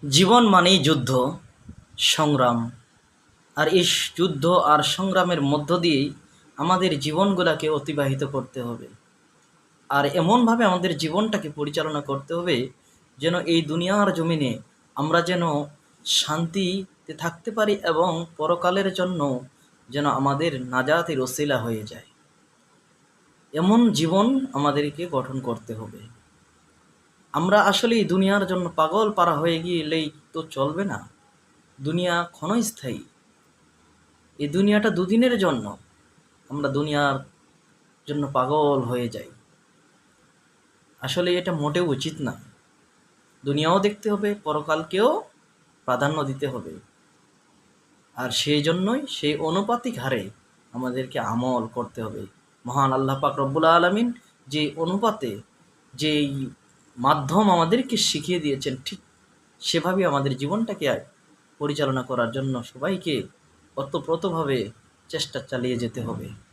জীবন মানেই যুদ্ধ, সংগ্রাম। আর এই যুদ্ধ আর সংগ্রামের মধ্য দিয়েই আমাদের জীবনগুলোকে অতিবাহিত করতে হবে। আর এমনভাবে আমাদের জীবনটাকে পরিচালনা করতে হবে যেন এই দুনিয়ার জমিনে আমরা যেন শান্তিতে থাকতে পারি এবং পরকালের জন্য যেন আমাদের নাজাতের ওসিলা হয়ে যায়। এমন জীবন আমাদেরকে গঠন করতে হবে। আমরা আসলে এই দুনিয়ার জন্য পাগল পারা হয়ে গেলেই তো চলবে না। দুনিয়া ক্ষণস্থায়ী। এই দুনিয়াটা দুদিনের জন্য। আমরা দুনিয়ার জন্য পাগল হয়ে যাই, আসলে এটা মোটেও উচিত না। দুনিয়াও দেখতে হবে, পরকালকেও প্রাধান্য দিতে হবে। আর সেই জন্যই সেই অনুপাতিক হারে আমাদেরকে আমল করতে হবে। মহান আল্লাহ পাক রব্বুল আলামিন যে অনুপাতে, যেই মাধ্যম আমাদেরকে শিখিয়ে দিয়েছেন, ঠিক সেভাবে আমাদের জীবনটাকে পরিচালনা করার জন্য সবাইকে ওতপ্রোতভাবে চেষ্টা চালিয়ে যেতে হবে।